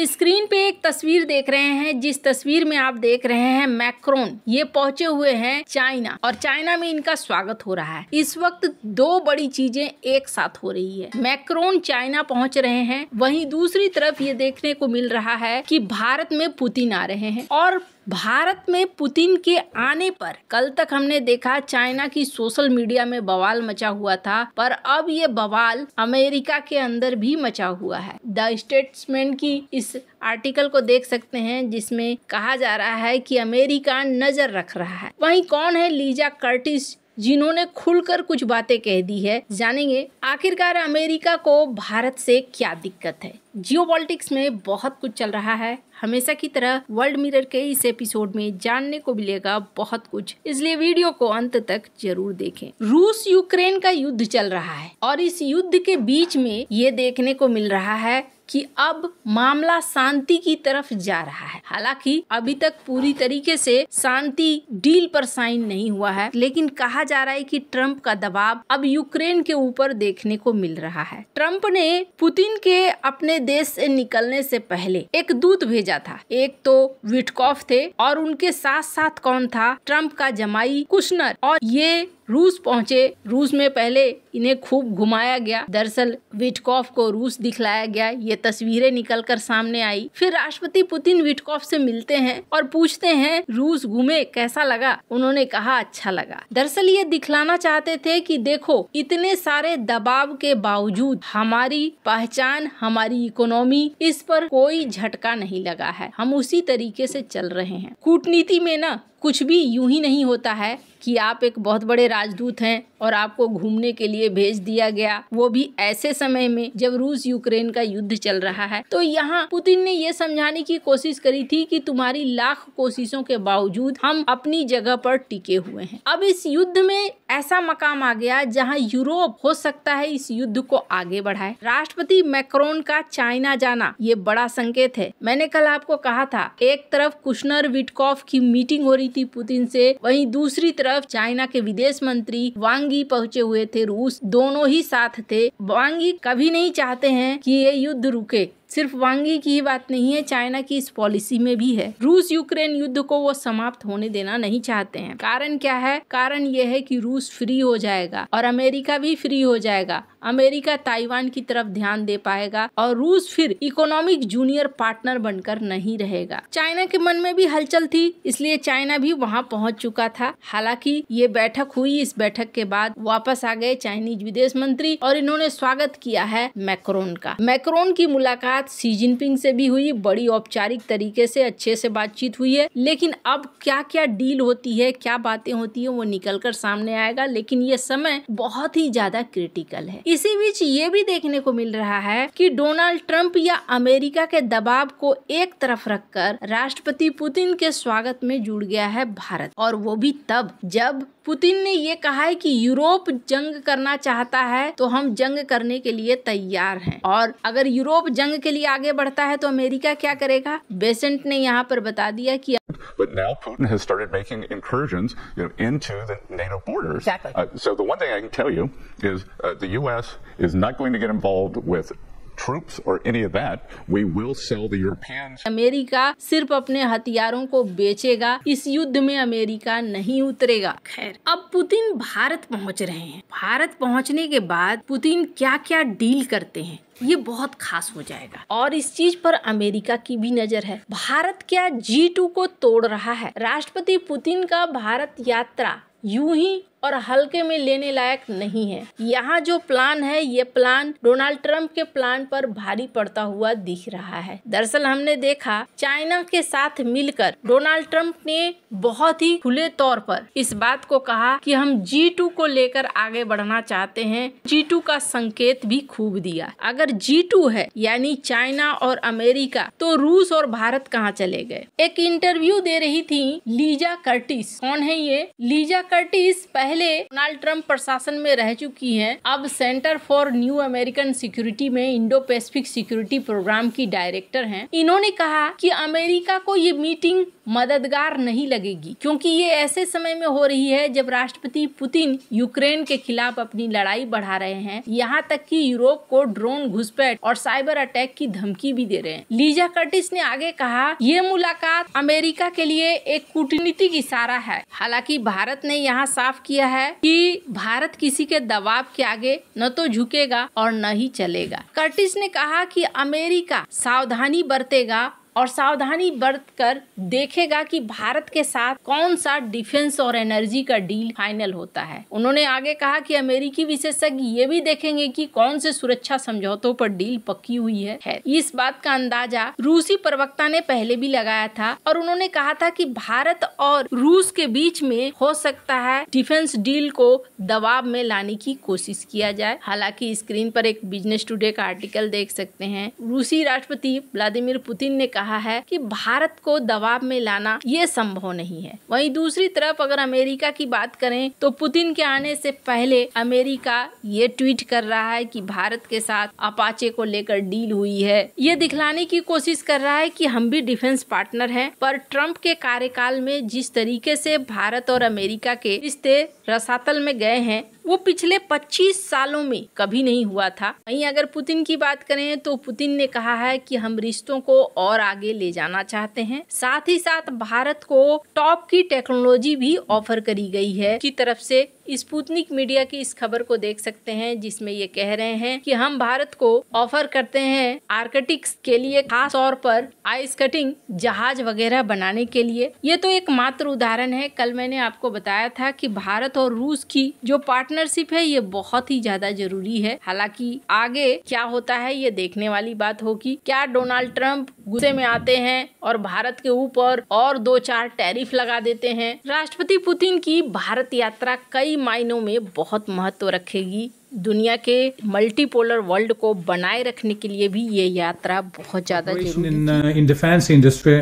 Screen पे एक तस्वीर देख रहे हैं, जिस तस्वीर में आप देख रहे हैं मैक्रोन ये पहुंचे हुए हैं चाइना, और चाइना में इनका स्वागत हो रहा है। इस वक्त दो बड़ी चीजें एक साथ हो रही है। मैक्रोन चाइना पहुंच रहे हैं, वहीं दूसरी तरफ ये देखने को मिल रहा है कि भारत में पुतिन आ रहे हैं। और भारत में पुतिन के आने पर कल तक हमने देखा चाइना की सोशल मीडिया में बवाल मचा हुआ था, पर अब ये बवाल अमेरिका के अंदर भी मचा हुआ है। द स्टेट्समैन की इस आर्टिकल को देख सकते हैं, जिसमें कहा जा रहा है कि अमेरिका नजर रख रहा है। वहीं कौन है लीजा कर्टिस, जिन्होंने खुलकर कुछ बातें कह दी है, जानेंगे आखिरकार अमेरिका को भारत से क्या दिक्कत है। जियोपॉलिटिक्स में बहुत कुछ चल रहा है, हमेशा की तरह वर्ल्ड मिरर के इस एपिसोड में जानने को मिलेगा बहुत कुछ, इसलिए वीडियो को अंत तक जरूर देखें। रूस यूक्रेन का युद्ध चल रहा है और इस युद्ध के बीच में ये देखने को मिल रहा है कि अब मामला शांति की तरफ जा रहा है। हालांकि अभी तक पूरी तरीके से शांति डील पर साइन नहीं हुआ है, लेकिन कहा जा रहा है कि ट्रंप का दबाव अब यूक्रेन के ऊपर देखने को मिल रहा है। ट्रंप ने पुतिन के अपने देश से निकलने से पहले एक दूत भेजा था। एक तो विटकॉफ थे और उनके साथ साथ कौन था, ट्रंप का जमाई कुशनर, और ये रूस पहुंचे। रूस में पहले इन्हें खूब घुमाया गया। दरअसल विटकॉफ को रूस दिखलाया गया, ये तस्वीरें निकलकर सामने आई। फिर राष्ट्रपति पुतिन विटकॉफ से मिलते हैं और पूछते हैं रूस घूमे कैसा लगा। उन्होंने कहा अच्छा लगा। दरअसल ये दिखलाना चाहते थे कि देखो इतने सारे दबाव के बावजूद हमारी पहचान, हमारी इकोनॉमी, इस पर कोई झटका नहीं लगा है, हम उसी तरीके से चल रहे हैं। कूटनीति में ना कुछ भी यूं ही नहीं होता है कि आप एक बहुत बड़े राजदूत हैं और आपको घूमने के लिए भेज दिया गया, वो भी ऐसे समय में जब रूस यूक्रेन का युद्ध चल रहा है। तो यहाँ पुतिन ने ये समझाने की कोशिश करी थी कि तुम्हारी लाख कोशिशों के बावजूद हम अपनी जगह पर टिके हुए हैं। अब इस युद्ध में ऐसा मकाम आ गया जहाँ यूरोप हो सकता है इस युद्ध को आगे बढ़ाए। राष्ट्रपति मैक्रोन का चाइना जाना ये बड़ा संकेत है। मैंने कल आपको कहा था, एक तरफ कुशनर विटकॉफ की मीटिंग हो रही थी पुतिन से, वहीं दूसरी तरफ चाइना के विदेश मंत्री वांग यी पहुंचे हुए थे रूस। दोनों ही साथ थे। वांग यी कभी नहीं चाहते हैं कि ये युद्ध रुके। सिर्फ वांग यी की ही बात नहीं है, चाइना की इस पॉलिसी में भी है। रूस यूक्रेन युद्ध को वो समाप्त होने देना नहीं चाहते हैं। कारण क्या है? कारण ये है कि रूस फ्री हो जाएगा और अमेरिका भी फ्री हो जाएगा। अमेरिका ताइवान की तरफ ध्यान दे पाएगा और रूस फिर इकोनॉमिक जूनियर पार्टनर बनकर नहीं रहेगा। चाइना के मन में भी हलचल थी, इसलिए चाइना भी वहां पहुंच चुका था। हालांकि ये बैठक हुई, इस बैठक के बाद वापस आ गए चाइनीज विदेश मंत्री और इन्होंने स्वागत किया है मैक्रोन का। मैक्रोन की मुलाकात शी जिनपिंग से भी हुई, बड़ी औपचारिक तरीके से अच्छे से बातचीत हुई है। लेकिन अब क्या क्या डील होती है, क्या बातें होती है, वो निकलकर सामने आएगा। लेकिन ये समय बहुत ही ज्यादा क्रिटिकल है। इसी बीच ये भी देखने को मिल रहा है कि डोनाल्ड ट्रंप या अमेरिका के दबाव को एक तरफ रखकर राष्ट्रपति पुतिन के स्वागत में जुड़ गया है भारत, और वो भी तब जब पुतिन ने ये कहा है कि यूरोप जंग करना चाहता है तो हम जंग करने के लिए तैयार हैं, और अगर यूरोप जंग के लिए आगे बढ़ता है तो अमेरिका क्या करेगा। बेसेंट ने यहाँ पर बता दिया कि But now Putin has started making incursions, into the NATO borders. Exactly. So the one thing I can tell you is the U.S. is not going to get involved with troops or any of that. We will sell the Europeans. America सिर्फ अपने हथियारों को बेचेगा, इस युद्ध में America नहीं उतरेगा। खैर, अब पुतिन भारत पहुंच रहे हैं। भारत पहुंचने के बाद पुतिन क्या क्या डील करते हैं ये बहुत खास हो जाएगा, और इस चीज पर अमेरिका की भी नजर है। भारत क्या G2 को तोड़ रहा है? राष्ट्रपति पुतिन का भारत यात्रा यूं ही और हल्के में लेने लायक नहीं है। यहाँ जो प्लान है, ये प्लान डोनाल्ड ट्रंप के प्लान पर भारी पड़ता हुआ दिख रहा है। दरअसल हमने देखा चाइना के साथ मिलकर डोनाल्ड ट्रंप ने बहुत ही खुले तौर पर इस बात को कहा कि हम G2 को लेकर आगे बढ़ना चाहते हैं। G2 का संकेत भी खूब दिया। अगर G2 है यानी चाइना और अमेरिका, तो रूस और भारत कहाँ चले गए? एक इंटरव्यू दे रही थी लीजा कर्टिस। कौन है ये? लीजा कर्टिस पहले डोनाल्ड ट्रंप प्रशासन में रह चुकी हैं, अब centre for new American security में इंडो पैसिफिक सिक्योरिटी प्रोग्राम की डायरेक्टर हैं। इन्होंने कहा कि अमेरिका को ये मीटिंग मददगार नहीं लगेगी, क्योंकि ये ऐसे समय में हो रही है जब राष्ट्रपति पुतिन यूक्रेन के खिलाफ अपनी लड़ाई बढ़ा रहे हैं, यहाँ तक कि यूरोप को ड्रोन घुसपैठ और साइबर अटैक की धमकी भी दे रहे हैं। लीजा कर्टिस ने आगे कहा, ये मुलाकात अमेरिका के लिए एक कूटनीतिक इशारा है। हालांकि भारत ने यहाँ साफ किया है कि भारत किसी के दबाव के आगे न तो झुकेगा और न ही चलेगा। कर्टिस ने कहा कि अमेरिका सावधानी बरतेगा और सावधानी बरतकर देखेगा कि भारत के साथ कौन सा डिफेंस और एनर्जी का डील फाइनल होता है। उन्होंने आगे कहा कि अमेरिकी विशेषज्ञ ये भी देखेंगे कि कौन से सुरक्षा समझौतों पर डील पक्की हुई है। इस बात का अंदाजा रूसी प्रवक्ता ने पहले भी लगाया था और उन्होंने कहा था कि भारत और रूस के बीच में हो सकता है डिफेंस डील को दबाव में लाने की कोशिश किया जाए। हालांकि स्क्रीन पर एक बिजनेस टुडे का आर्टिकल देख सकते हैं। रूसी राष्ट्रपति व्लादिमीर पुतिन ने कहा है कि भारत को दबाव में लाना ये संभव नहीं है। वहीं दूसरी तरफ अगर अमेरिका की बात करें तो पुतिन के आने से पहले अमेरिका ये ट्वीट कर रहा है कि भारत के साथ अपाचे को लेकर डील हुई है। ये दिखलाने की कोशिश कर रहा है कि हम भी डिफेंस पार्टनर हैं। पर ट्रंप के कार्यकाल में जिस तरीके से भारत और अमेरिका के रिश्ते रसातल में गए हैं वो पिछले 25 सालों में कभी नहीं हुआ था। वहीं अगर पुतिन की बात करें तो पुतिन ने कहा है कि हम रिश्तों को और आगे ले जाना चाहते हैं। साथ ही साथ भारत को टॉप की टेक्नोलॉजी भी ऑफर करी गई है की तरफ से। स्पुतनिक मीडिया की इस खबर को देख सकते हैं जिसमें ये कह रहे हैं कि हम भारत को ऑफर करते हैं आर्कटिक्स के लिए, खास तौर पर आइस कटिंग जहाज वगैरह बनाने के लिए। ये तो एक मात्र उदाहरण है। कल मैंने आपको बताया था कि भारत और रूस की जो पार्टनरशिप है ये बहुत ही ज्यादा जरूरी है। हालांकि आगे क्या होता है ये देखने वाली बात होगी। क्या डोनाल्ड ट्रंप गुस्से में आते हैं और भारत के ऊपर और 2-4 टैरिफ लगा देते हैं? राष्ट्रपति पुतिन की भारत यात्रा कई मायनों में बहुत महत्व रखेगी। दुनिया के मल्टीपोलर वर्ल्ड को बनाए रखने के लिए भी ये यात्रा बहुत ज्यादा जरूरी है। In defense industry,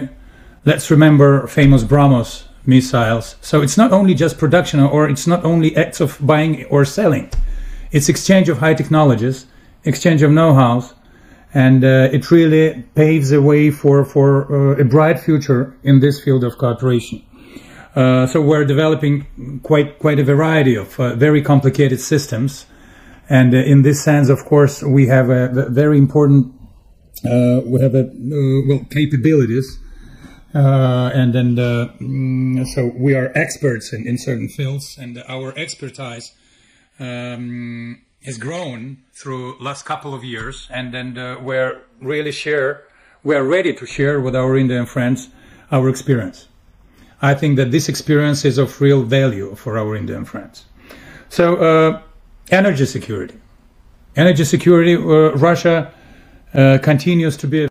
let's remember famous BrahMos missiles. So it's not only just production, or it's not only acts of buying or selling. It's exchange of high technologies, exchange of know-hows, and it really paves the way for a bright future in this field of cooperation. So we're developing quite a variety of very complicated systems, and in this sense, of course, we have a very important capabilities, and then so we are experts in certain fields, and our expertise has grown through last couple of years, and then we're ready to share with our Indian friends our experience. I think that this experience is of real value for our Indian friends. So, energy security. Russia continues to be